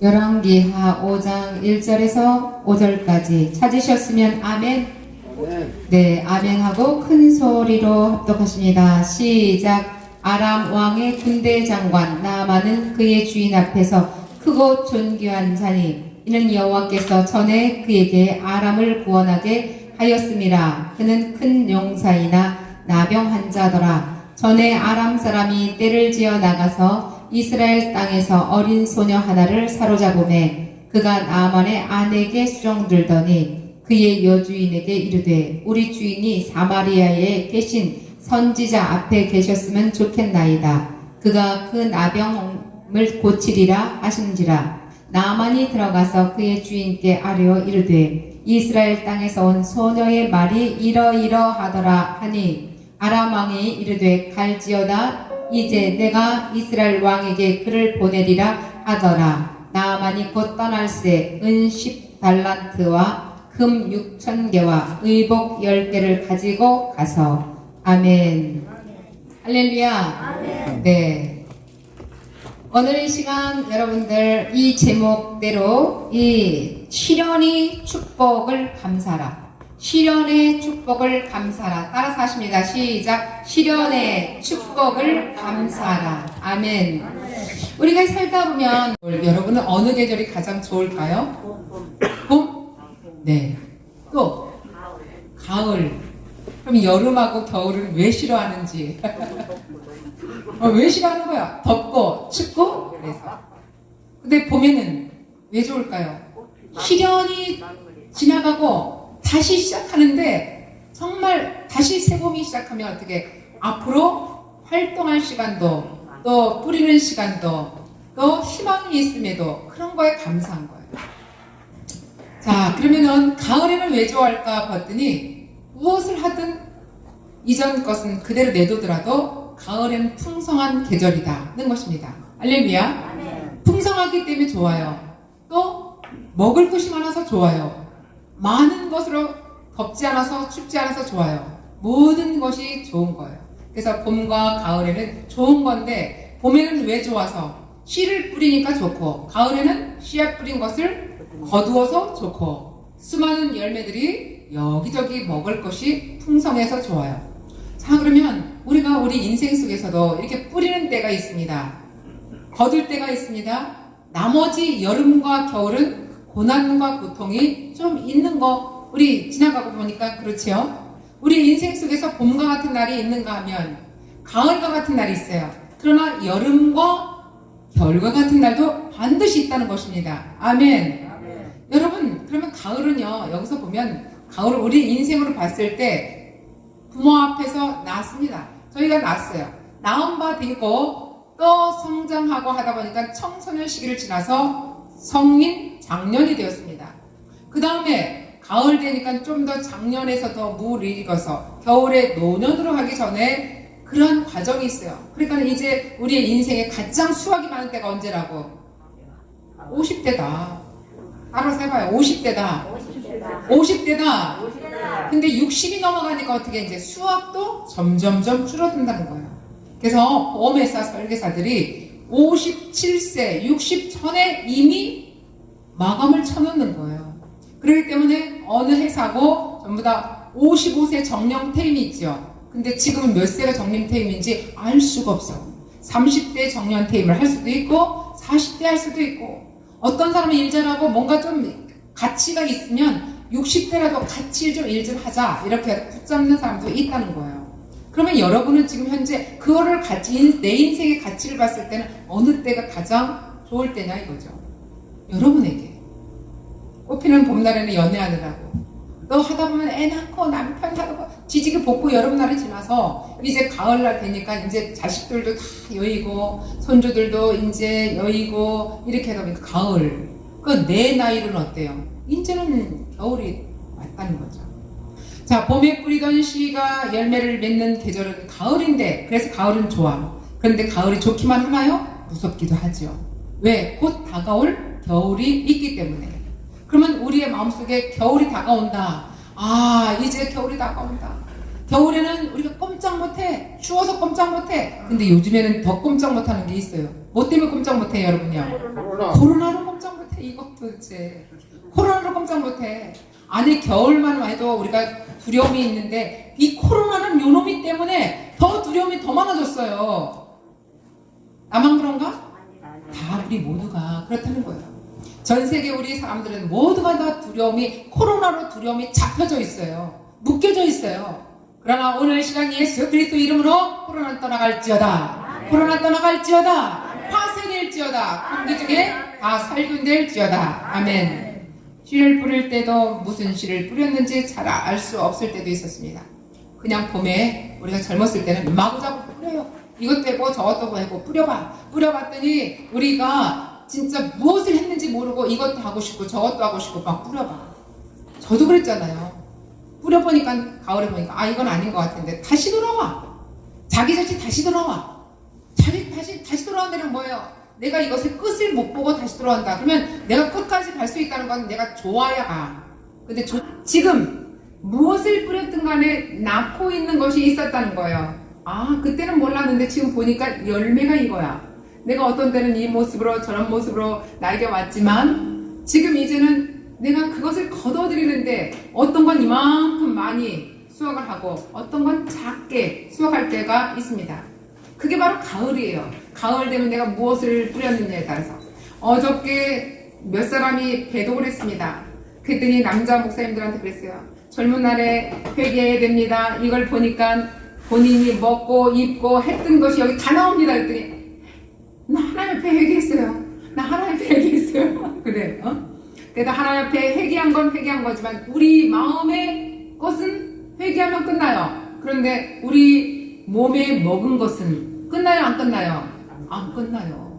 열왕기하 5장 1절에서 5절까지 찾으셨으면 아멘. 네, 아멘하고 큰 소리로 합독하십니다. 시작. 아람 왕의 군대 장관 나아만은 그의 주인 앞에서 크고 존귀한 자니 이는 여호와께서 전에 그에게 아람을 구원하게 하였음이라. 그는 큰 용사이나 나병 환자더라. 전에 아람 사람이 떼를 지어 나가서 이스라엘 땅에서 어린 소녀 하나를 사로잡음에 그가 나아만의 아내에게 수종들더니 그의 여주인에게 이르되 우리 주인이 사마리아에 계신 선지자 앞에 계셨으면 좋겠나이다. 그가 그 나병을 고치리라 하신지라. 나아만이 들어가서 그의 주인께 아뢰어 이르되 이스라엘 땅에서 온 소녀의 말이 이러이러하더라 하니 아람 왕이 이르되 갈지어다. 이제 내가 이스라엘 왕에게 그를 보내리라 하더라. 나아만이 곧 떠날새 은 10달란트와 금 6,000개와 의복 10개를 가지고 가서. 아멘. 할렐루야. 아멘. 네. 오늘 이 시간 여러분들 이 제목대로 이 시련의 축복을 감사라. 시련의 축복을 감사라. 따라서 하십니다. 시작. 시련의 축복을 감사라. 아멘. 우리가 살다 보면 여러분은 어느 계절이 가장 좋을까요? 봄? 네. 또 가을. 그럼 여름하고 겨울은 왜 싫어하는지. 왜 싫어하는 거야? 덥고 춥고 그래서. 근데 봄에는 왜 좋을까요? 시련이 지나가고 다시 시작하는데 정말 다시 새봄이 시작하면 어떻게 앞으로 활동할 시간도 또 뿌리는 시간도 또 희망이 있음에도 그런 거에 감사한 거예요. 자, 그러면은 가을에는 왜 좋아할까 봤더니 무엇을 하든 이전 것은 그대로 내두더라도 가을에는 풍성한 계절이다는 것입니다. 할렐루야. 풍성하기 때문에 좋아요. 또 먹을 것이 많아서 좋아요. 많은 것으로 덥지 않아서 춥지 않아서 좋아요. 모든 것이 좋은 거예요. 그래서 봄과 가을에는 좋은 건데 봄에는 왜 좋아서 씨를 뿌리니까 좋고 가을에는 씨앗 뿌린 것을 거두어서 좋고 수많은 열매들이 여기저기 먹을 것이 풍성해서 좋아요. 자, 그러면 우리가 우리 인생 속에서도 이렇게 뿌리는 때가 있습니다. 거둘 때가 있습니다. 나머지 여름과 겨울은 고난과 고통이 좀 있는 거 우리 지나가고 보니까 그렇지요. 우리 인생 속에서 봄과 같은 날이 있는가 하면 가을과 같은 날이 있어요. 그러나 여름과 겨울과 같은 날도 반드시 있다는 것입니다. 아멘. 여러분, 그러면 가을은요, 여기서 보면 가을을 우리 인생으로 봤을 때 부모 앞에서 낳았습니다. 저희가 낳았어요. 낳은 바 되고 또 성장하고 하다 보니까 청소년 시기를 지나서 성인 장년이 되었습니다. 그 다음에 가을 되니까 좀 더 장년에서 더 무를 익어서 겨울에 노년으로 가기 전에 그런 과정이 있어요. 그러니까 이제 우리의 인생에 가장 수확이 많은 때가 언제라고? 50대다. 알아서 해봐요. 50대다. 50대다. 근데 60이 넘어가니까 어떻게 이제 수확도 점점점 줄어든다는 거예요. 그래서 보험회사 설계사들이 57세, 60 전에 이미 마감을 쳐놓는 거예요. 그렇기 때문에 어느 회사고 전부 다 55세 정년 퇴임이 있죠. 근데 지금은 몇 세가 정년 퇴임인지 알 수가 없어. 30대 정년 퇴임을 할 수도 있고 40대 할 수도 있고 어떤 사람은 일 잘하고 뭔가 좀 가치가 있으면 60대라도 같이 일 좀 하자 이렇게 붙잡는 사람도 있다는 거예요. 그러면 여러분은 지금 현재 그거를 내 인생의 가치를 봤을 때는 어느 때가 가장 좋을 때냐 이거죠. 여러분에게 꽃피는 봄날에는 연애하느라고 또 하다 보면 애 낳고 남편 하고 지지게 볶고 여름날이 지나서 이제 가을날 되니까 이제 자식들도 다 여의고 손주들도 이제 여의고 이렇게 하다 보니까 가을. 그 내 나이는 어때요? 이제는 겨울이 왔다는 거죠. 자, 봄에 뿌리던 씨가 열매를 맺는 계절은 가을인데 그래서 가을은 좋아. 그런데 가을이 좋기만 하나요? 무섭기도 하죠. 왜? 곧 다가올 겨울이 있기 때문에. 그러면 우리의 마음속에 겨울이 다가온다. 아, 이제 겨울이 다가온다. 겨울에는 우리가 꼼짝 못해. 추워서 꼼짝 못해. 근데 요즘에는 더 꼼짝 못하는 게 있어요. 뭐 때문에 꼼짝 못해요, 여러분요? 코로나로 꼼짝 이거 도대체 코로나로 꼼짝 못해. 아니 겨울만 해도 우리가 두려움이 있는데 이 코로나는 요놈이 때문에 더 두려움이 더 많아졌어요. 나만 그런가? 다 우리 모두가 그렇다는 거예요. 전 세계 우리 사람들은 모두가 다 코로나로 두려움이 잡혀져 있어요. 묶여져 있어요. 그러나 오늘 시간 예수 그리스도 이름으로 코로나는 떠나갈지어다. 코로나 떠나갈지어다. 파쇄될지어다. 공기 중에 다 살균될지어다. 아멘. 씨를 뿌릴 때도 무슨 씨를 뿌렸는지 잘 알 수 없을 때도 있었습니다. 그냥 봄에 우리가 젊었을 때는 마구잡고 뿌려요. 이것 빼고 저것도 빼고 뿌려봤더니 우리가 진짜 무엇을 했는지 모르고 이것도 하고 싶고 저것도 하고 싶고 막 뿌려봐. 저도 그랬잖아요. 뿌려보니까 가을에 보니까 이건 아닌 것 같은데 다시 돌아와. 자기 자신 다시 돌아와. 다시 돌아온다는 뭐예요? 내가 이것을 끝을 못 보고 다시 돌아온다. 그러면 내가 끝까지 갈 수 있다는 건 내가 좋아야 가. 근데 지금 무엇을 뿌렸든 간에 낳고 있는 것이 있었다는 거예요. 그때는 몰랐는데 지금 보니까 열매가 이거야. 내가 어떤 때는 이 모습으로 저런 모습으로 나에게 왔지만 지금 이제는 내가 그것을 거둬들이는데 어떤 건 이만큼 많이 수확을 하고 어떤 건 작게 수확할 때가 있습니다. 그게 바로 가을이에요. 가을 되면 내가 무엇을 뿌렸느냐에 따라서. 어저께 몇 사람이 배독을 했습니다. 그랬더니 남자 목사님들한테 그랬어요. 젊은 날에 회개해야 됩니다. 이걸 보니까 본인이 먹고 입고 했던 것이 여기 다 나옵니다. 그랬더니 나 하나님 앞에 회개했어요. 나 하나님 앞에 회개했어요. 그래. 그래도 하나님 앞에 회개한 건 회개한 거지만 우리 마음의 것은 회개하면 끝나요. 그런데 우리 몸에 먹은 것은 끝나요? 안 끝나요? 안 끝나요.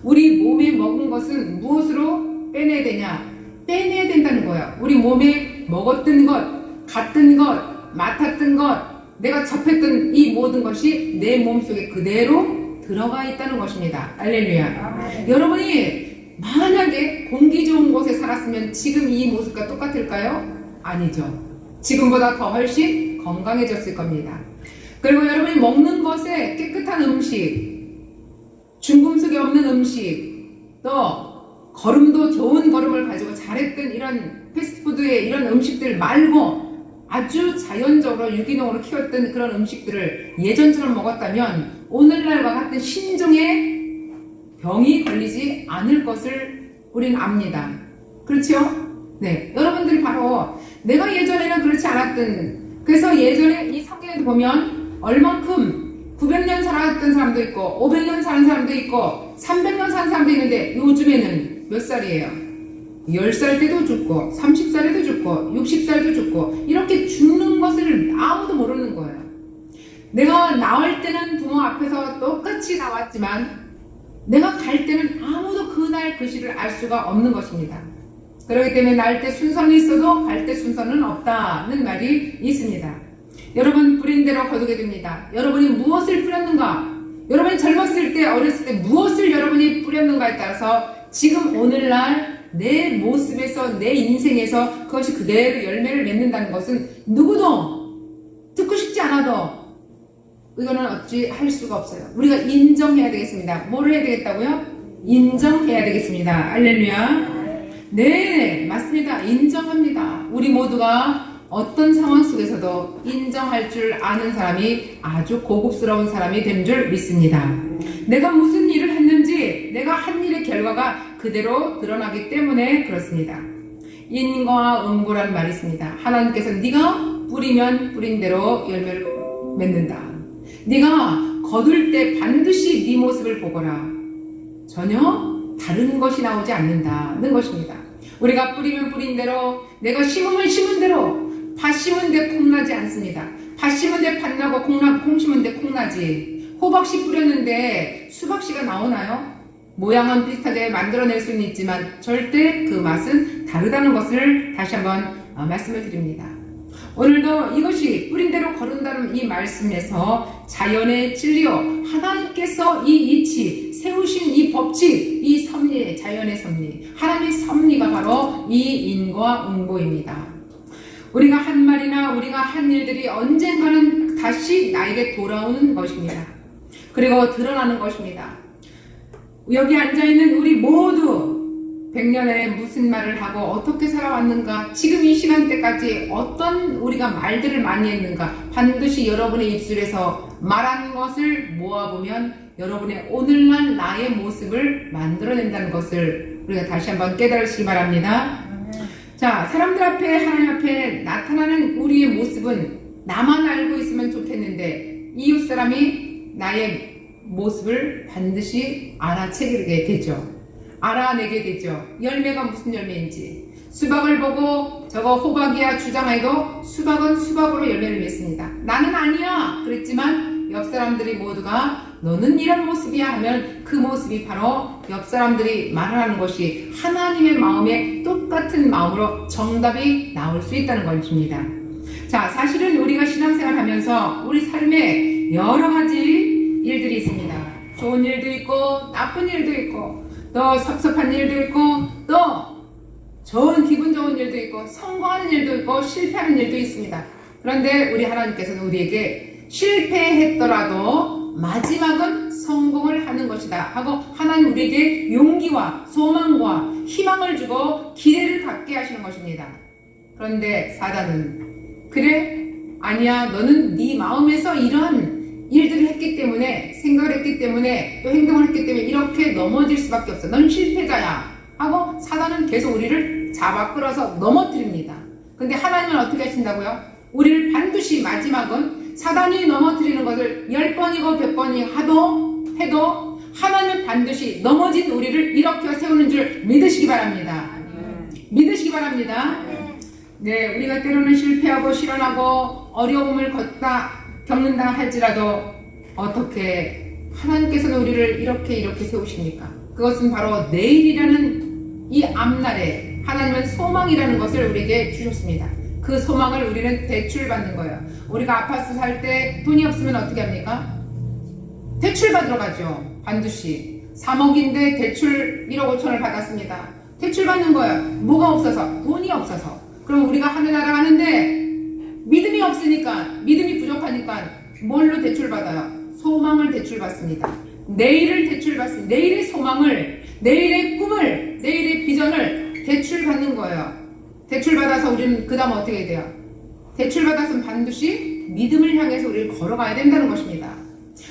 우리 몸에 먹은 것은 무엇으로 빼내야 되냐? 빼내야 된다는 거예요. 우리 몸에 먹었던 것, 갔던 것, 맡았던 것, 내가 접했던 이 모든 것이 내 몸속에 그대로 들어가 있다는 것입니다. 할렐루야. 여러분이 만약에 공기 좋은 곳에 살았으면 지금 이 모습과 똑같을까요? 아니죠. 지금보다 더 훨씬 건강해졌을 겁니다. 그리고 여러분이 먹는 것에 깨끗한 음식, 중금속이 없는 음식, 또 걸음도 좋은 걸음을 가지고 잘했던 이런 패스트푸드의 이런 음식들 말고 아주 자연적으로 유기농으로 키웠던 그런 음식들을 예전처럼 먹었다면 오늘날과 같은 신종의 병이 걸리지 않을 것을 우리는 압니다. 그렇죠? 네, 여러분들이 바로 내가 예전에는 그렇지 않았던, 그래서 예전에 이 성경에도 보면 얼만큼 900년 살았던 사람도 있고 500년 사는 사람도 있고 300년 사는 사람도 있는데 요즘에는 몇 살이에요? 10살 때도 죽고 30살에도 죽고 60살도 죽고 이렇게 죽는 것을 아무도 모르는 거예요. 내가 나올 때는 부모 앞에서 똑같이 나왔지만 내가 갈 때는 아무도 그날 그 시를 알 수가 없는 것입니다. 그렇기 때문에 날 때 순서는 있어도 갈 때 순서는 없다는 말이 있습니다. 여러분 뿌린 대로 거두게 됩니다. 여러분이 무엇을 뿌렸는가? 여러분이 젊었을 때 어렸을 때 무엇을 여러분이 뿌렸는가에 따라서 지금 오늘날 내 모습에서 내 인생에서 그것이 그대로 열매를 맺는다는 것은 누구도 듣고 싶지 않아도 이거는 어찌 할 수가 없어요. 우리가 인정해야 되겠습니다. 뭐를 해야 되겠다고요? 인정해야 되겠습니다. 할렐루야. 네, 맞습니다. 인정합니다. 우리 모두가 어떤 상황 속에서도 인정할 줄 아는 사람이 아주 고급스러운 사람이 된 줄 믿습니다. 내가 무슨 일을 했는지 내가 한 일의 결과가 그대로 드러나기 때문에 그렇습니다. 인과 응고란 말이 있습니다. 하나님께서 네가 뿌리면 뿌린 대로 열매를 맺는다. 네가 거둘 때 반드시 네 모습을 보거라. 전혀 다른 것이 나오지 않는다는 것입니다. 우리가 뿌리면 뿌린 대로, 내가 심으면 심은 대로, 팥 심은 데 콩나지 않습니다. 팥 심은 데 팥나고 콩 심은 데 콩나지. 호박씨 뿌렸는데 수박씨가 나오나요? 모양은 비슷하게 만들어낼 수는 있지만 절대 그 맛은 다르다는 것을 다시 한번 말씀을 드립니다. 오늘도 이것이 뿌린 대로 거른다는 이 말씀에서 자연의 진리요, 하나님께서 이 이치 세우신 이 법칙, 이 섭리, 자연의 섭리, 하나님의 섭리가 바로 이 인과 응보입니다. 우리가 한 말이나 우리가 한 일들이 언젠가는 다시 나에게 돌아오는 것입니다. 그리고 드러나는 것입니다. 여기 앉아있는 우리 모두 100년에 무슨 말을 하고 어떻게 살아왔는가, 지금 이 시간대까지 어떤 우리가 말들을 많이 했는가, 반드시 여러분의 입술에서 말한 것을 모아보면 여러분의 오늘날 나의 모습을 만들어낸다는 것을 우리가 다시 한번 깨달으시기 바랍니다. 자, 사람들 앞에, 하나님 앞에 나타나는 우리의 모습은 나만 알고 있으면 좋겠는데 이웃 사람이 나의 모습을 반드시 알아채게 되죠. 알아내게 되죠. 열매가 무슨 열매인지. 수박을 보고 저거 호박이야 주장해도 수박은 수박으로 열매를 맺습니다. 나는 아니야 그랬지만 옆 사람들이 모두가 너는 이런 모습이야 하면 그 모습이 바로 옆 사람들이 말을 하는 것이 하나님의 마음에 똑같은 마음으로 정답이 나올 수 있다는 것입니다. 자, 사실은 우리가 신앙생활 하면서 우리 삶에 여러 가지 일들이 있습니다. 좋은 일도 있고 나쁜 일도 있고 또 섭섭한 일도 있고 또 좋은 기분 좋은 일도 있고 성공하는 일도 있고 실패하는 일도 있습니다. 그런데 우리 하나님께서는 우리에게 실패했더라도 마지막은 성공을 하는 것이다 하고 하나님 우리에게 용기와 소망과 희망을 주고 기대를 갖게 하시는 것입니다. 그런데 사단은 그래? 아니야, 너는 네 마음에서 이런 일들을 했기 때문에, 생각을 했기 때문에, 또 행동을 했기 때문에 이렇게 넘어질 수밖에 없어. 넌 실패자야 하고 사단은 계속 우리를 잡아 끌어서 넘어뜨립니다. 근데 하나님은 어떻게 하신다고요? 우리를 반드시 마지막은 사단이 넘어뜨리는 것을 10번이고 100번이 해도 하나님은 반드시 넘어진 우리를 일으켜 세우는 줄 믿으시기 바랍니다. 믿으시기 바랍니다. 네, 우리가 때로는 실패하고 실현하고 어려움을 겪는다 할지라도 어떻게 하나님께서는 우리를 이렇게 세우십니까? 그것은 바로 내일이라는 이 앞날에 하나님은 소망이라는 것을 우리에게 주셨습니다. 그 소망을 우리는 대출받는 거예요. 우리가 아파트 살 때 돈이 없으면 어떻게 합니까? 대출받으러 가죠. 반드시 3억인데 대출 1억 5천을 받았습니다. 대출받는 거예요. 뭐가 없어서? 돈이 없어서. 그럼 우리가 하늘나라 가는데 믿음이 없으니까, 믿음이 부족하니까 뭘로 대출받아요? 소망을 대출받습니다. 내일을 대출받습니다. 내일의 소망을, 내일의 꿈을, 내일의 비전을 대출받는 거예요. 대출받아서 우리는 그 다음 어떻게 돼요? 대출받아서는 반드시 믿음을 향해서 우리를 걸어가야 된다는 것입니다.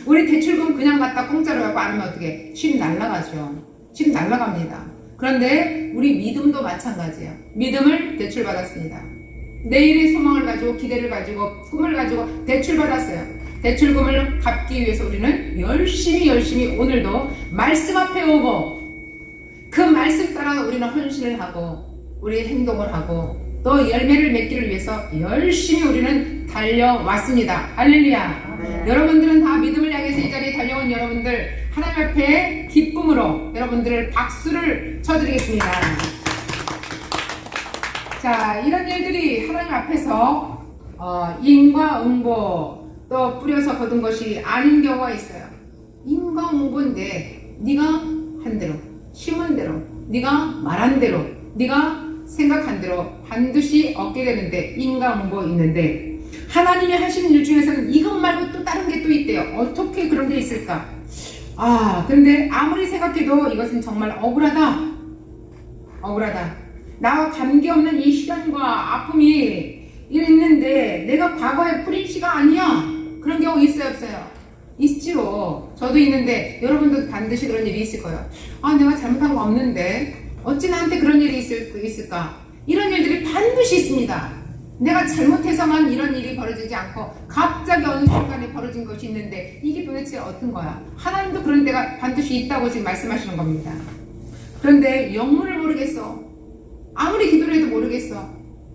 우리 대출금 그냥 갖다 공짜로 갖고 안 하면 어떻게? 집 날라가죠. 집 날라갑니다. 그런데 우리 믿음도 마찬가지예요. 믿음을 대출받았습니다. 내일의 소망을 가지고 기대를 가지고 꿈을 가지고 대출받았어요. 대출금을 갚기 위해서 우리는 열심히 오늘도 말씀 앞에 오고 그 말씀 따라 우리는 헌신을 하고 우리의 행동을 하고 또 열매를 맺기를 위해서 열심히 우리는 달려왔습니다. 할렐루야. 네. 여러분들은 다 믿음을 향해서 이 자리에 달려온 여러분들 하나님 앞에 기쁨으로 여러분들을 박수를 쳐드리겠습니다. 자, 이런 일들이 하나님 앞에서 인과응보 또 뿌려서 거둔 것이 아닌 경우가 있어요. 인과응보인데 네가 한 대로, 심은 대로, 네가 말한 대로, 네가 생각한 대로 반드시 얻게 되는데 인과응보 있는데 하나님이 하시는 일 중에서는 이것 말고 또 다른 게 또 있대요. 어떻게 그런 게 있을까? 근데 아무리 생각해도 이것은 정말 억울하다. 나와 관계없는 이 시련과 아픔이 있는데 내가 과거에 뿌린 씨가 아니야. 그런 경우 있어요, 없어요? 있지요. 저도 있는데 여러분도 반드시 그런 일이 있을 거예요. 내가 잘못한 거 없는데 어찌 나한테 그런 일이 있을까? 이런 일들이 반드시 있습니다. 내가 잘못해서만 이런 일이 벌어지지 않고 갑자기 어느 순간에 벌어진 것이 있는데 이게 도대체 어떤 거야? 하나님도 그런 데가 반드시 있다고 지금 말씀하시는 겁니다. 그런데 영문을 모르겠어. 아무리 기도를 해도 모르겠어.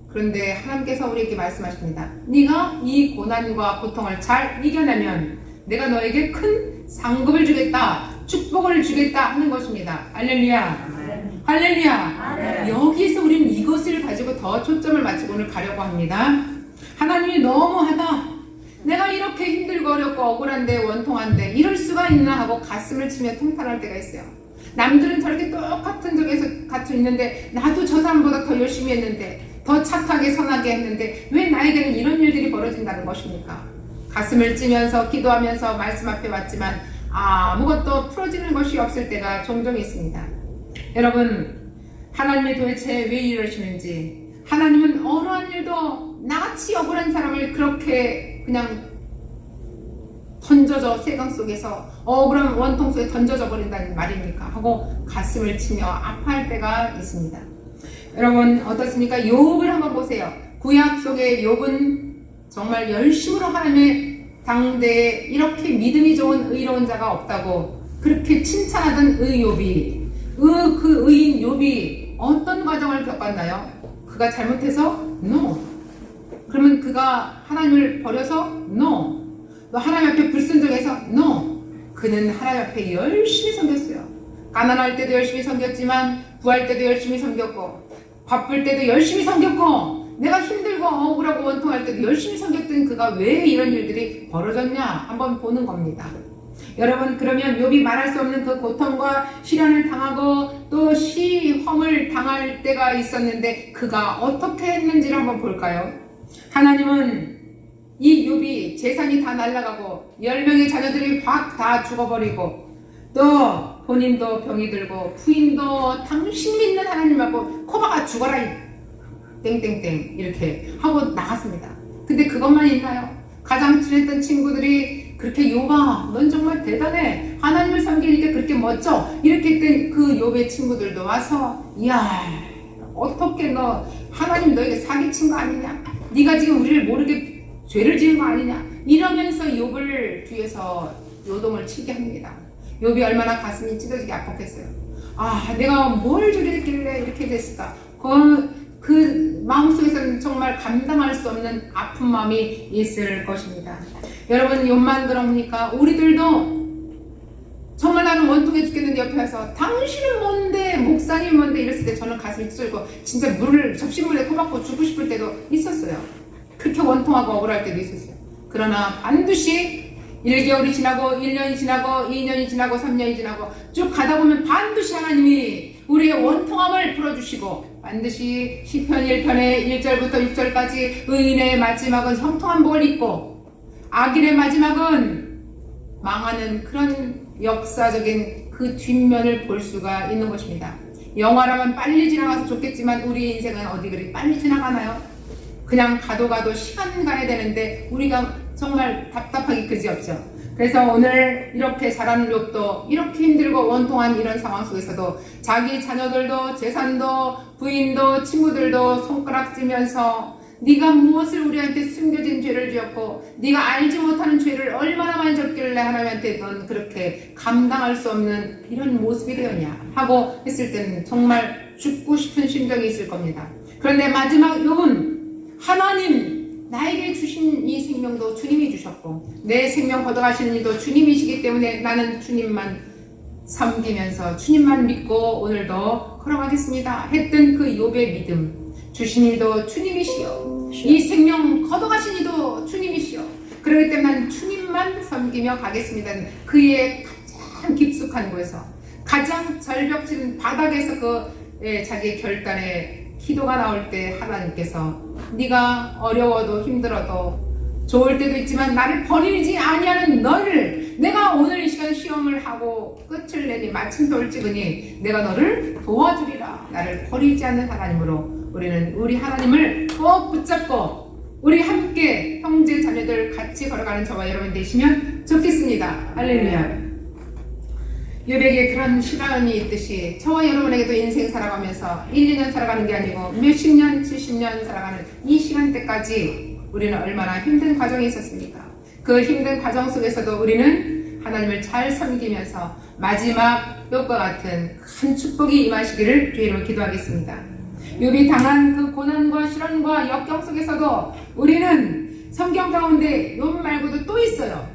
그런데 하나님께서 우리에게 말씀하십니다. 네가 이 고난과 고통을 잘 이겨내면 내가 너에게 큰 상급을 주겠다. 축복을 주겠다 하는 것입니다. 할렐루야. 할렐루야. 여기서 우리는 이것을 가지고 더 초점을 맞추고 오늘 가려고 합니다. 하나님이 너무하다. 내가 이렇게 힘들고 어렵고 억울한데 원통한데 이럴 수가 있나 하고 가슴을 치며 통탄할 때가 있어요. 남들은 저렇게 똑같은 적에서 같이 있는데 나도 저 사람보다 더 열심히 했는데 더 착하게 선하게 했는데 왜 나에게는 이런 일들이 벌어진다는 것입니까? 가슴을 찌면서 기도하면서 말씀 앞에 왔지만 아무것도 풀어지는 것이 없을 때가 종종 있습니다. 여러분, 하나님이 도대체 왜 이러시는지, 하나님은 어떠한 일도 나같이 억울한 사람을 그렇게 그냥 던져져 세상 속에서 억울한 원통 속에 던져져 버린다는 말입니까? 하고 가슴을 치며 아파할 때가 있습니다. 여러분 어떻습니까? 욥을 한번 보세요. 구약 속의 욥은 정말 열심으로 하나님의 당대에 이렇게 믿음이 좋은 의로운 자가 없다고 그렇게 칭찬하던 욥이 그 의인 욥이 어떤 과정을 겪었나요? 그가 잘못해서? No. 그러면 그가 하나님을 버려서? No. 너 하나님 앞에 불순종해서? No. 그는 하나님 앞에 열심히 섬겼어요. 가난할 때도 열심히 섬겼지만 부할 때도 열심히 섬겼고 바쁠 때도 열심히 섬겼고 내가 힘들고 억울하고 원통할 때도 열심히 섬겼던 그가 왜 이런 일들이 벌어졌냐 한번 보는 겁니다. 여러분 그러면 욥이 말할 수 없는 그 고통과 시련을 당하고 또 시험을 당할 때가 있었는데 그가 어떻게 했는지를 한번 볼까요? 하나님은 이 욥이 재산이 다 날아가고 10명의 자녀들이 확 다 죽어버리고 또 본인도 병이 들고 부인도 당신 믿는 하나님 앞고 코바가 죽어라 땡땡땡 이렇게 하고 나갔습니다. 근데 그것만 있나요? 가장 친했던 친구들이 그렇게 욥아 넌 정말 대단해 하나님을 섬기니까 그렇게 멋져 이렇게 했던 그 욥의 친구들도 와서 이야 어떻게 너 하나님 너에게 사기친 거 아니냐 네가 지금 우리를 모르게 죄를 지은 거 아니냐 이러면서 욥을 뒤에서 요동을 치게 합니다. 욥이 얼마나 가슴이 찢어지게 아팠겠어요. 아 내가 뭘 저랬길래 이렇게 됐을까 그 마음속에서는 정말 감당할 수 없는 아픈 마음이 있을 것입니다. 여러분 욥만 그럽니까? 우리들도 정말 나는 원통해 죽겠는데 옆에 와서 당신은 뭔데 목사님 뭔데 이랬을 때 저는 가슴이 찢어지고 진짜 접시물에 토박고 죽고 싶을 때도 있었어요. 그렇게 원통하고 억울할 때도 있었어요. 그러나 반드시 1개월이 지나고 1년이 지나고 2년이 지나고 3년이 지나고 쭉 가다 보면 반드시 하나님이 우리의 원통함을 풀어주시고 반드시 시편 1편의 1절부터 6절까지 의인의 마지막은 형통한 복을 입고 악인의 마지막은 망하는 그런 역사적인 그 뒷면을 볼 수가 있는 것입니다. 영화라면 빨리 지나가서 좋겠지만 우리 인생은 어디 그리 빨리 지나가나요? 그냥 가도 시간 가야 되는데 우리가 정말 답답하기 그지없죠. 그래서 오늘 이렇게 자라는 욥도 이렇게 힘들고 원통한 이런 상황 속에서도 자기 자녀들도 재산도 부인도 친구들도 손가락질면서 네가 무엇을 우리한테 숨겨진 죄를 지었고 네가 알지 못하는 죄를 얼마나 많이 졌길래 하나님한테 넌 그렇게 감당할 수 없는 이런 모습이 되었냐 하고 했을 때는 정말 죽고 싶은 심정이 있을 겁니다. 그런데 마지막 욥은 하나님 나에게 주신 이 생명도 주님이 주셨고 내 생명 걷어가시는 이도 주님이시기 때문에 나는 주님만 섬기면서 주님만 믿고 오늘도 걸어가겠습니다 했던 그 욥의 믿음 주신 이도 주님이시여 이 생명 걷어가신 이도 주님이시여 그렇기 때문에 나는 주님만 섬기며 가겠습니다. 그의 가장 깊숙한 곳에서 가장 절벽진 바닥에서 자기의 결단에 기도가 나올 때 하나님께서 네가 어려워도 힘들어도 좋을 때도 있지만 나를 버리지 아니하는 너를 내가 오늘 이 시간 시험을 하고 끝을 내니 마침표를 찍으니 내가 너를 도와주리라. 나를 버리지 않는 하나님으로 우리는 우리 하나님을 꼭 붙잡고 우리 함께 형제 자매들 같이 걸어가는 저와 여러분 되시면 좋겠습니다. 할렐루야. 욥에게 그런 시련이 있듯이 저와 여러분에게도 인생 살아가면서 1, 2년 살아가는 게 아니고 몇십 년, 70년 살아가는 이 시간대까지 우리는 얼마나 힘든 과정이 있었습니까? 그 힘든 과정 속에서도 우리는 하나님을 잘 섬기면서 마지막 욥과 같은 큰 축복이 임하시기를 주의로 기도하겠습니다. 욥이 당한 그 고난과 시련과 역경 속에서도 우리는 성경 가운데 욥 말고도 또 있어요.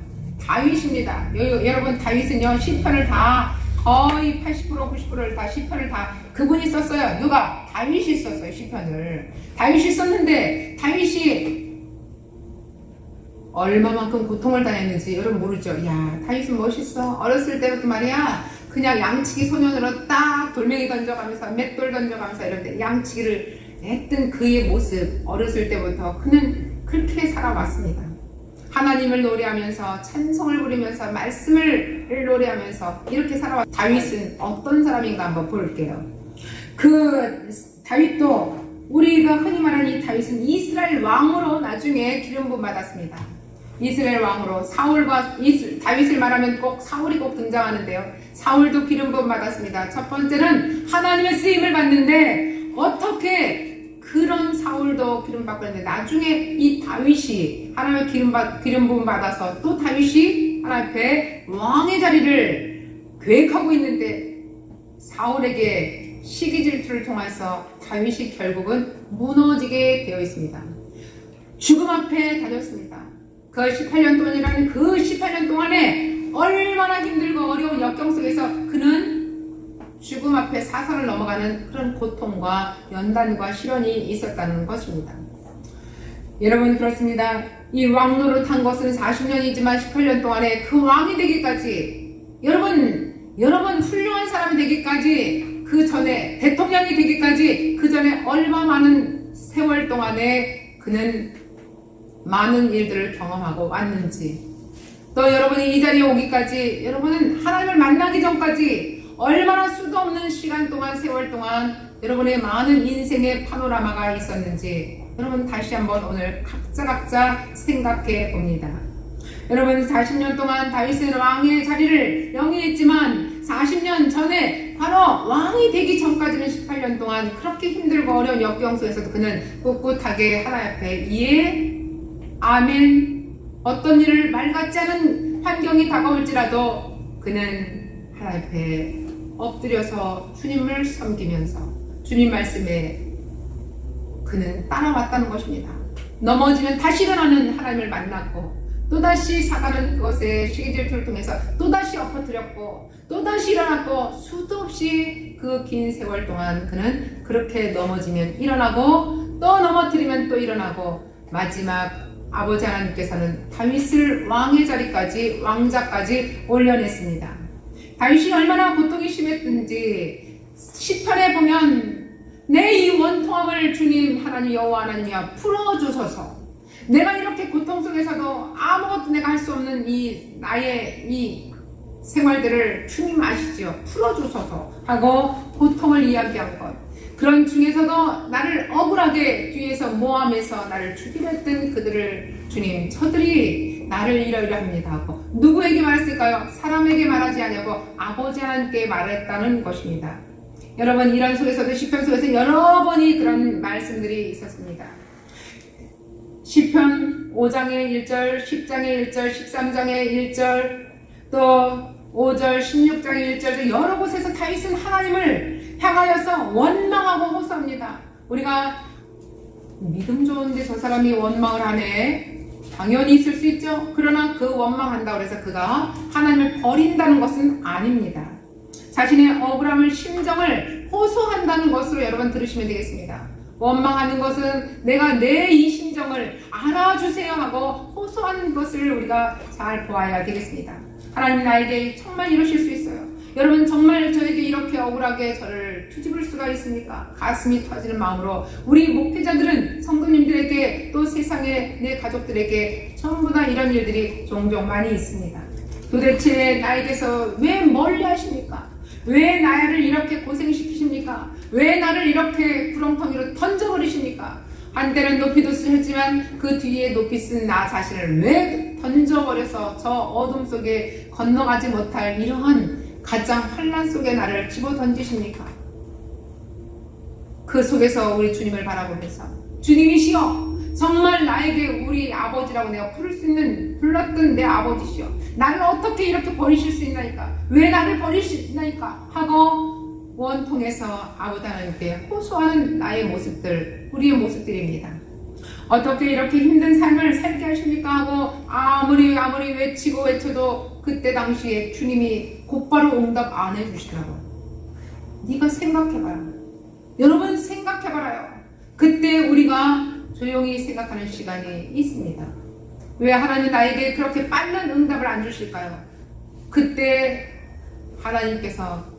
다윗입니다. 여러분 다윗은요 시편을 다 거의 80% 90%를 다 시편을 다 그분이 썼어요. 누가? 다윗이 썼어요. 시편을 다윗이 썼는데 다윗이 얼마만큼 고통을 당했는지 여러분 모르죠? 야 다윗은 멋있어. 어렸을 때부터 말이야 그냥 양치기 소년으로 딱 돌멩이 던져가면서 맷돌 던져가면서 이런데 양치기를 했던 그의 모습 어렸을 때부터 그는 그렇게 살아왔습니다. 하나님을 노래하면서 찬송을 부리면서 말씀을 노래하면서 이렇게 살아왔 다윗은 어떤 사람인가 한번 볼게요. 그 다윗도 우리가 흔히 말하는 이 다윗은 이스라엘 왕으로 나중에 기름 부음 받았습니다. 이스라엘 왕으로 다윗을 말하면 꼭 사울이 꼭 등장하는데요. 사울도 기름 부음 받았습니다. 첫 번째는 하나님의 쓰임을 받는데 어떻게 그런 사울도 기름 받고 있는데 나중에 이 다윗이 하나님의 기름 부음 받아서 또 다윗이 하나님 앞에 왕의 자리를 계획하고 있는데 사울에게 시기 질투를 통해서 다윗이 결국은 무너지게 되어 있습니다. 죽음 앞에 다녔습니다. 그 18년 동안이라는 그 18년 동안에 얼마나 힘들고 어려운 역경 속에서 그는 죽음 앞에 사선을 넘어가는 그런 고통과 연단과 시련이 있었다는 것입니다. 여러분 그렇습니다. 이 왕노릇 한 것은 40년이지만 18년 동안에 그 왕이 되기까지 여러분 훌륭한 사람이 되기까지 그 전에 대통령이 되기까지 그 전에 얼마 많은 세월 동안에 그는 많은 일들을 경험하고 왔는지 또 여러분이 이 자리에 오기까지 여러분은 하나님을 만나기 전까지 얼마나 수도 없는 시간 동안 세월 동안 여러분의 많은 인생의 파노라마가 있었는지 여러분 다시 한번 오늘 각자 생각해 봅니다. 여러분 40년 동안 다윗은 왕의 자리를 영위했지만 40년 전에 바로 왕이 되기 전까지는 18년 동안 그렇게 힘들고 어려운 역경 속에서도 그는 꿋꿋하게 하나님 앞에 예, 아멘 어떤 일을 말 같지 않은 환경이 다가올지라도 그는 하나님 앞에 엎드려서 주님을 섬기면서 주님 말씀에 그는 따라왔다는 것입니다. 넘어지면 다시 일어나는 하나님을 만났고 또다시 사단은 그것에 시기질투를 통해서 또다시 엎어뜨렸고 또다시 일어났고 수도 없이 그 긴 세월 동안 그는 그렇게 넘어지면 일어나고 또 넘어뜨리면 또 일어나고 마지막 아버지 하나님께서는 다윗을 왕의 자리까지 왕자까지 올려냈습니다. 다윗이 얼마나 고통이 심했든지 시편에 보면 내 이 원통함을 주님 하나님 여호와 하나님이여 풀어주소서. 내가 이렇게 고통 속에서도 아무것도 내가 할 수 없는 이 나의 이 생활들을 주님 아시죠? 풀어주소서 하고 고통을 이야기한 것. 그런 중에서도 나를 억울하게 뒤에서 모함해서 나를 죽이려 했던 그들을 주님 저들이 나를 이러이러합니다 하고 누구에게 말했을까요? 사람에게 말하지 않냐고 아버지 하나님께 말했다는 것입니다. 여러분 이런 속에서도 시편 속에서 여러 번이 그런 말씀들이 있었습니다. 시편 5장의 1절, 10장의 1절, 13장의 1절, 또 5절, 16장의 1절 여러 곳에서 다윗은 하나님을 향하여서 원망하고 호소합니다. 우리가 믿음 좋은데 저 사람이 원망을 하네. 당연히 있을 수 있죠. 그러나 그 원망한다고 해서 그가 하나님을 버린다는 것은 아닙니다. 자신의 억울함을 심정을 호소한다는 것으로 여러분 들으시면 되겠습니다. 원망하는 것은 내가 내 이 심정을 알아주세요 하고 호소하는 것을 우리가 잘 보아야 되겠습니다. 하나님 나에게 정말 이러실 수 있어요. 여러분 정말 저에게 이렇게 억울하게 저를 뒤집을 수가 있습니까? 가슴이 터지는 마음으로 우리 목회자들은 성도님들에게 또 세상의 내 가족들에게 전부 다 이런 일들이 종종 많이 있습니다. 도대체 나에게서 왜 멀리 하십니까? 왜 나를 이렇게 고생시키십니까? 왜 나를 이렇게 구렁텅이로 던져버리십니까? 한때는 높이 뒀지만 그 뒤에 높이 쓴 나 자신을 왜 던져버려서 저 어둠 속에 건너가지 못할 이러한 가장 환난 속에 나를 집어 던지십니까? 그 속에서 우리 주님을 바라보면서 주님이시여 정말 나에게 우리 아버지라고 내가 부를 수 있는 불렀던 내 아버지시여 나를 어떻게 이렇게 버리실 수 있나이까? 왜 나를 버리시나이까? 하고 원통해서 아버지 하나님께 호소하는 나의 모습들, 우리의 모습들입니다. 어떻게 이렇게 힘든 삶을 살게 하십니까? 하고 아무리 외치고 외쳐도 그때 당시에 주님이 곧바로 응답 안 해주시더라고요. 네가 생각해봐요. 여러분 생각해봐라요. 그때 우리가 조용히 생각하는 시간이 있습니다. 왜 하나님 나에게 그렇게 빠른 응답을 안 주실까요? 그때 하나님께서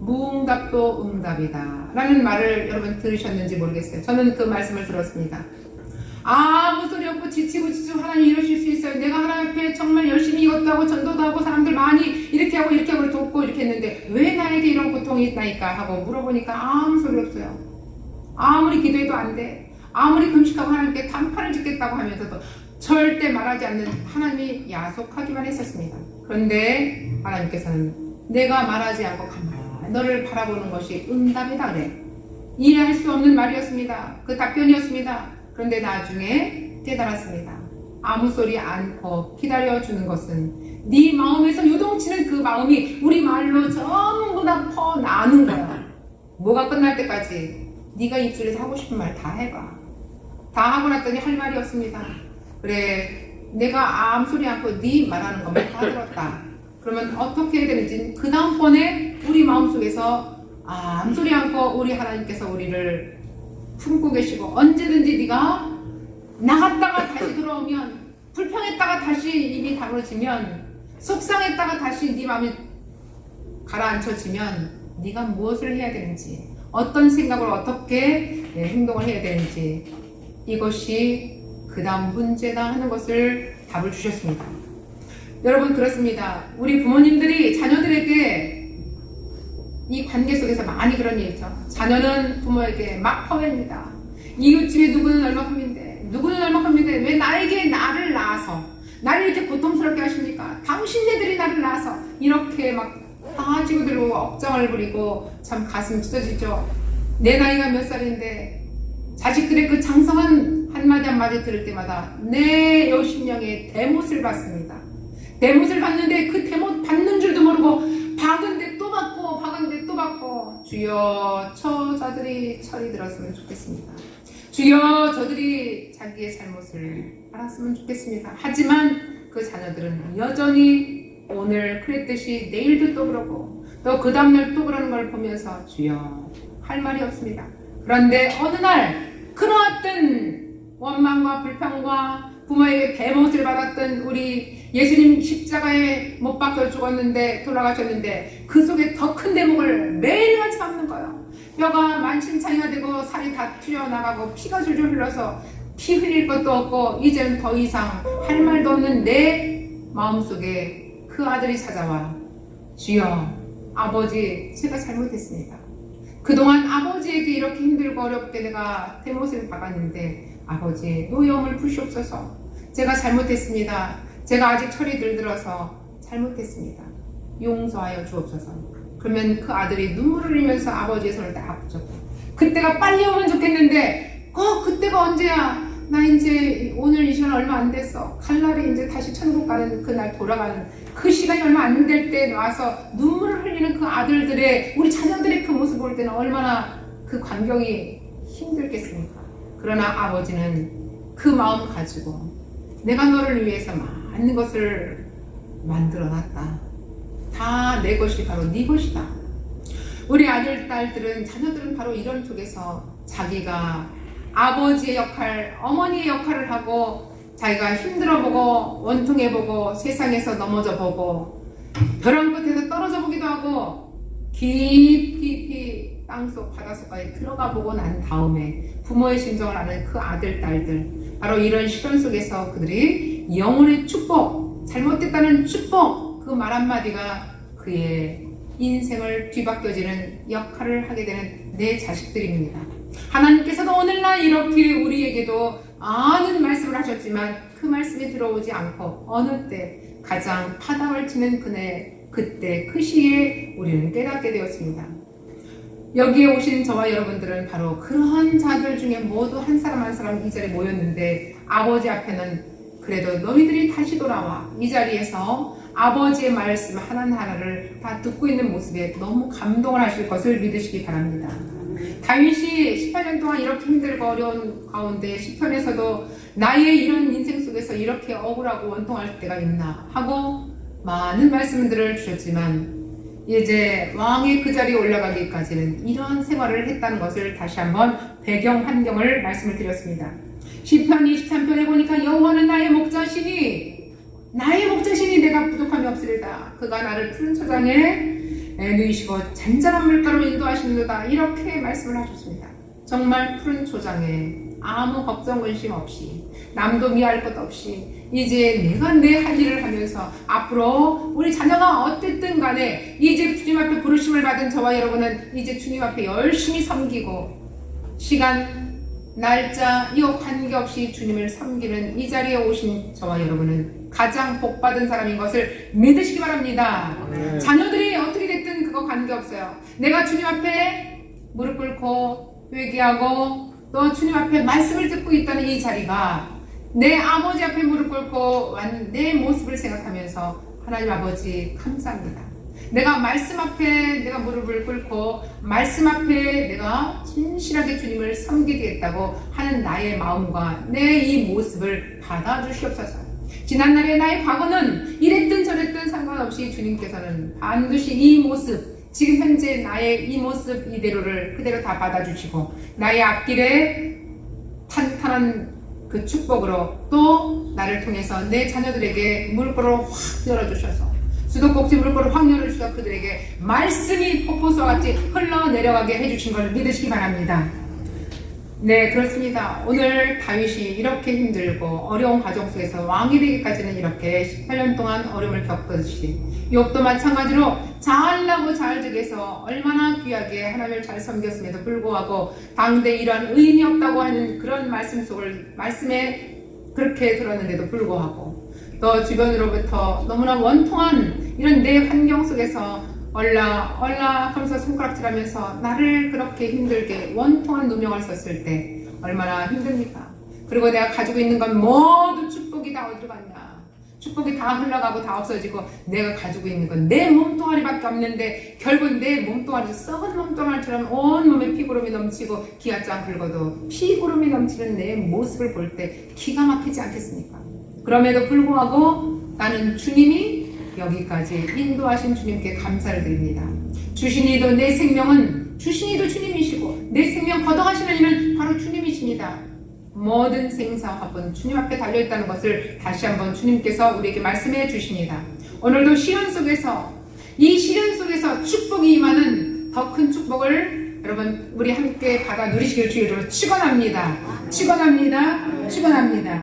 무응답도 응답이다 라는 말을 여러분 들으셨는지 모르겠어요. 저는 그 말씀을 들었습니다. 아무 소리 없고 자꾸 지치고 하나님 이러실 수 있어요. 내가 하나님 앞에 정말 열심히 이것도 하고 전도도 하고 사람들 많이 이렇게 하고 돕고 이렇게 했는데 왜 나에게 이런 고통이 있나이까 하고 물어보니까 아무 소리 없어요. 아무리 기도해도 안 돼. 아무리 금식하고 하나님께 단판을 짓겠다고 하면서도 절대 말하지 않는 하나님이 야속하기만 했었습니다. 그런데 하나님께서는 내가 말하지 않고 가만히 너를 바라보는 것이 응답이다 그래. 이해할 수 없는 말이었습니다. 그 답변이었습니다. 그런데 나중에 깨달았습니다. 아무 소리 않고 기다려주는 것은 네 마음에서 요동치는 그 마음이 우리 말로 전부 다 퍼나는 거야. 뭐가 끝날 때까지 네가 입술에서 하고 싶은 말 다 해봐. 다 하고 났더니 할 말이 없습니다. 그래, 내가 아무 소리 않고 네 말하는 것만 다 들었다. 그러면 어떻게 해야 되는지 그 다음번에 우리 마음속에서 아무 소리 않고 우리 하나님께서 우리를 품고 계시고 언제든지 네가 나갔다가 다시 들어오면 불평했다가 다시 입이 다물어지면 속상했다가 다시 네 마음이 가라앉혀지면 네가 무엇을 해야 되는지 어떤 생각으로 어떻게 행동을 해야 되는지 이것이 그 다음 문제다 하는 것을 답을 주셨습니다. 여러분 그렇습니다. 우리 부모님들이 자녀들에게 이 관계 속에서 많이 그런 일 있죠. 자녀는 부모에게 막 퍼냅니다. 이웃집에 누구는 얼마큼인데 누구는 얼마큼인데 왜 나에게 나를 낳아서 나를 이렇게 고통스럽게 하십니까? 당신네들이 나를 낳아서 이렇게 막 다 지고들고 억장을 부리고 참 가슴 찢어지죠. 내 나이가 몇 살인데 자식들의 그 장성한 한마디 들을 때마다 내 여신령의 대못을 받습니다. 대못을 받는데 그 대못 받는 줄도 모르고 박은데 또 받고 박은데 또 받고 주여 저자들이 철이 들었으면 좋겠습니다. 주여 저들이 자기의 잘못을 알았으면 좋겠습니다. 하지만 그 자녀들은 여전히 오늘 그랬듯이 내일도 또 그러고 또 그 다음날 또 그러는 걸 보면서 주여 할 말이 없습니다. 그런데 어느 날 그러했던 원망과 불평과 부모에게 대못을 받았던 우리 예수님 십자가에 못 박혀 죽었는데 돌아가셨는데 그 속에 더 큰 대목을 매일같이 받는 거예요. 뼈가 만신창이가 되고 살이 다 튀어나가고 피가 줄줄 흘러서 피 흘릴 것도 없고 이제는 더 이상 할 말도 없는 내 마음속에 그 아들이 찾아와 주여 아버지 제가 잘못했습니다. 그동안 아버지에게 이렇게 힘들고 어렵게 내가 대못을 박았는데 아버지 노여움을 푸시옵소서. 제가 잘못했습니다. 제가 아직 철이 들들어서 잘못했습니다. 용서하여 주옵소서. 그러면 그 아들이 눈물을 흘리면서 아버지의 손을 딱 붙잡고 그때가 빨리 오면 좋겠는데 그때가 언제야? 나 이제 오늘 이 시간 얼마 안 됐어. 갈 날이 이제 다시 천국 가는 그날 돌아가는 그 시간이 얼마 안 될 때 와서 눈물을 흘리는 그 아들들의 우리 자녀들의 그 모습 볼 때는 얼마나 그 광경이 힘들겠습니까? 그러나 아버지는 그 마음 가지고 내가 너를 위해서 많은 것을 만들어놨다. 다 내 것이 바로 네 것이다. 우리 아들, 딸들은 자녀들은 바로 이런 쪽에서 자기가 아버지의 역할, 어머니의 역할을 하고 자기가 힘들어보고 원통해보고 세상에서 넘어져보고 벼랑 끝에서 떨어져보기도 하고 깊이 땅속 바닷속까지 들어가보고 난 다음에 부모의 심정을 아는 그 아들, 딸들 바로 이런 시련 속에서 그들이 영혼의 축복, 잘못됐다는 축복 그 말 한마디가 그의 인생을 뒤바뀌어지는 역할을 하게 되는 내 자식들입니다. 하나님께서도 오늘날 이렇게 우리에게도 많은 말씀을 하셨지만 그 말씀이 들어오지 않고 어느 때 가장 파당을 치는 그때 그 시기에 우리는 깨닫게 되었습니다. 여기에 오신 저와 여러분들은 바로 그러한 자들 중에 모두 한 사람 한 사람 이 자리에 모였는데 아버지 앞에는 그래도 너희들이 다시 돌아와 이 자리에서 아버지의 말씀 하나하나를 다 듣고 있는 모습에 너무 감동을 하실 것을 믿으시기 바랍니다. 다윗이 18년 동안 이렇게 힘들고 어려운 가운데 시편에서도 나의 이런 인생 속에서 이렇게 억울하고 원통할 때가 있나 하고 많은 말씀들을 주셨지만 이제 왕의 그 자리에 올라가기까지는 이러한 생활을 했다는 것을 다시 한번 배경 환경을 말씀을 드렸습니다. 시편 23편에 보니까 여호와는 나의 목자시니 내가 부족함이 없으리다. 그가 나를 푸른 초장에 누이시고 잔잔한 물가로 인도하시는도다. 이렇게 말씀을 하셨습니다. 정말 푸른 초장에 아무 걱정 근심 없이 남도 미워할 것 없이 이제 내가 내 할 일을 하면서 앞으로 우리 자녀가 어쨌든 간에 이제 주님 앞에 부르심을 받은 저와 여러분은 이제 주님 앞에 열심히 섬기고 시간 날짜 이거 관계없이 주님을 섬기는 이 자리에 오신 저와 여러분은 가장 복받은 사람인 것을 믿으시기 바랍니다. 자녀들이 어떻게 됐든 그거 관계없어요. 내가 주님 앞에 무릎 꿇고 회개하고 또 주님 앞에 말씀을 듣고 있다는 이 자리가 내 아버지 앞에 무릎 꿇고 내 모습을 생각하면서 하나님 아버지 감사합니다. 내가 말씀 앞에 내가 무릎을 꿇고 말씀 앞에 내가 진실하게 주님을 섬기겠다고 하는 나의 마음과 내 이 모습을 받아주시옵소서. 지난날의 나의 과거는 이랬든 저랬든 상관없이 주님께서는 반드시 이 모습 지금 현재 나의 이 모습 이대로를 그대로 다 받아주시고 나의 앞길에 탄탄한 그 축복으로 또 나를 통해서 내 자녀들에게 물꼬를 확 열어주셔서 수도꼭지 물꼬를 확 열어주셔서 그들에게 말씀이 폭포수와 같이 흘러내려가게 해주신 걸 믿으시기 바랍니다. 네, 그렇습니다. 오늘 다윗이 이렇게 힘들고 어려운 과정 속에서 왕이 되기까지는 이렇게 18년 동안 어려움을 겪듯이 욥도 마찬가지로 잘나고 잘득해서 얼마나 귀하게 하나님을 잘 섬겼음에도 불구하고 당대 이러한 의인이 없다고 하는 그런 말씀에 그렇게 들었는데도 불구하고 또 주변으로부터 너무나 원통한 이런 내 환경 속에서 얼라 하면서 손가락질하면서 나를 그렇게 힘들게 원통한 누명을 썼을 때 얼마나 힘듭니까? 그리고 내가 가지고 있는 건 모두 축복이 다 어디로 갔나? 축복이 다 흘러가고 다 없어지고 내가 가지고 있는 건 내 몸뚱아리밖에 없는데 결국 내 몸뚱아리 썩은 몸뚱아리처럼 온몸에 피구름이 넘치고 기아장 긁어도 피구름이 넘치는 내 모습을 볼 때 기가 막히지 않겠습니까? 그럼에도 불구하고 나는 주님이 여기까지 인도하신 주님께 감사를 드립니다. 주신이도 내 생명은 주신이도 주님이시고 내 생명 걷어가시는 이는 바로 주님이십니다. 모든 생사화분 주님 앞에 달려있다는 것을 다시 한번 주님께서 우리에게 말씀해 주십니다. 오늘도 시련 속에서 이 시련 속에서 축복이 임하는 더 큰 축복을 여러분 우리 함께 받아 누리시길 주의로 축원합니다. 축원합니다. 축원합니다.